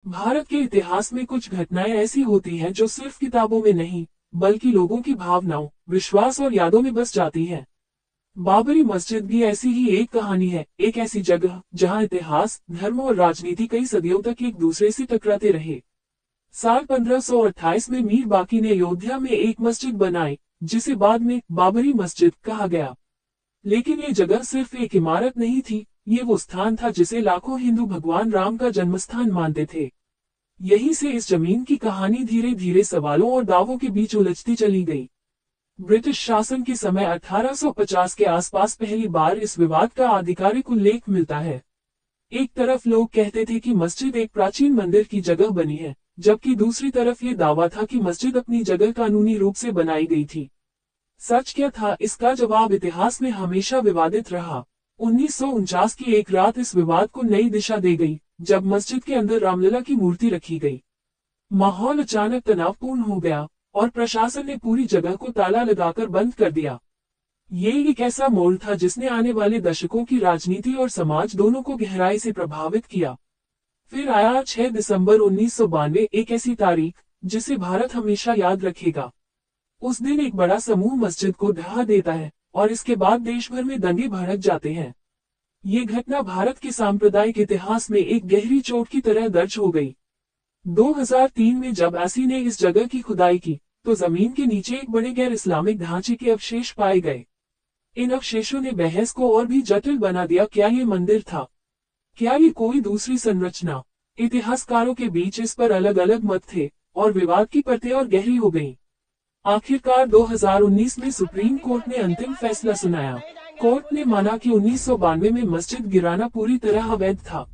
भारत के इतिहास में कुछ घटनाएं ऐसी होती हैं जो सिर्फ किताबों में नहीं, बल्कि लोगों की भावनाओं, विश्वास और यादों में बस जाती हैं। बाबरी मस्जिद भी ऐसी ही एक कहानी है, एक ऐसी जगह जहां इतिहास, धर्म और राजनीति कई सदियों तक एक दूसरे से टकराते रहे। साल 1528 में मीर बाकी ने अयोध्या में एक मस्जिद बनाई, जिसे बाद में बाबरी मस्जिद कहा गया। लेकिन ये जगह सिर्फ एक इमारत नहीं थी, ये वो स्थान था जिसे लाखों हिंदू भगवान राम का जन्मस्थान मानते थे। यहीं से इस जमीन की कहानी धीरे धीरे सवालों और दावों के बीच उलझती चली गई। ब्रिटिश शासन के समय 1850 के आसपास पहली बार इस विवाद का आधिकारिक उल्लेख मिलता है। एक तरफ लोग कहते थे कि मस्जिद एक प्राचीन मंदिर की जगह बनी है, जबकि दूसरी तरफ ये दावा था कि मस्जिद अपनी जगह कानूनी रूप से बनाई गई थी। सच क्या था, इसका जवाब इतिहास में हमेशा विवादित रहा। 1949 की एक रात इस विवाद को नई दिशा दे गई, जब मस्जिद के अंदर रामलला की मूर्ति रखी गई। माहौल अचानक तनावपूर्ण हो गया और प्रशासन ने पूरी जगह को ताला लगाकर बंद कर दिया। ये एक ऐसा मोड़ था जिसने आने वाले दशकों की राजनीति और समाज दोनों को गहराई से प्रभावित किया। फिर आया 6 दिसंबर 1992, एक ऐसी तारीख जिसे भारत हमेशा याद रखेगा। उस दिन एक बड़ा समूह मस्जिद को ढहा देता है और इसके बाद देश भर में दंगे भड़क जाते हैं। ये घटना भारत के सांप्रदायिक इतिहास में एक गहरी चोट की तरह दर्ज हो गई। 2003 में जब एसी ने इस जगह की खुदाई की, तो जमीन के नीचे एक बड़े गैर इस्लामिक ढांचे के अवशेष पाए गए। इन अवशेषों ने बहस को और भी जटिल बना दिया। क्या ये मंदिर था? क्या ये कोई दूसरी संरचना? इतिहासकारों के बीच इस पर अलग अलग मत थे और विवाद की परतें और गहरी हो गईं। आखिरकार 2019 में सुप्रीम कोर्ट ने अंतिम फैसला सुनाया। कोर्ट ने माना कि 1992 में मस्जिद गिराना पूरी तरह अवैध था,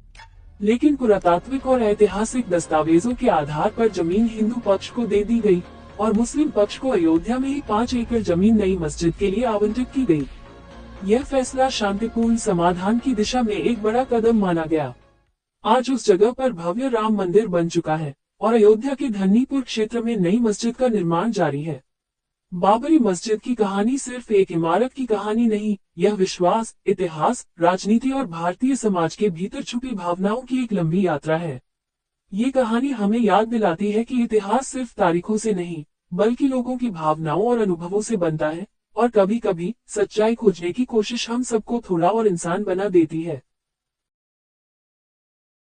लेकिन पुरातात्विक और ऐतिहासिक दस्तावेजों के आधार पर जमीन हिंदू पक्ष को दे दी गई और मुस्लिम पक्ष को अयोध्या में ही 5 एकड़ जमीन नई मस्जिद के लिए आवंटित की गई। यह फैसला शांतिपूर्ण समाधान की दिशा में एक बड़ा कदम माना गया। आज उस जगह पर भव्य राम मंदिर बन चुका है और अयोध्या के धन्नीपुर क्षेत्र में नई मस्जिद का निर्माण जारी है। बाबरी मस्जिद की कहानी सिर्फ एक इमारत की कहानी नहीं, यह विश्वास, इतिहास, राजनीति और भारतीय समाज के भीतर छुपी भावनाओं की एक लंबी यात्रा है। ये कहानी हमें याद दिलाती है कि इतिहास सिर्फ तारीखों से नहीं, बल्कि लोगों की भावनाओं और अनुभवों से बनता है, और कभी कभी सच्चाई खोजने की कोशिश हम सबको थोड़ा और इंसान बना देती है।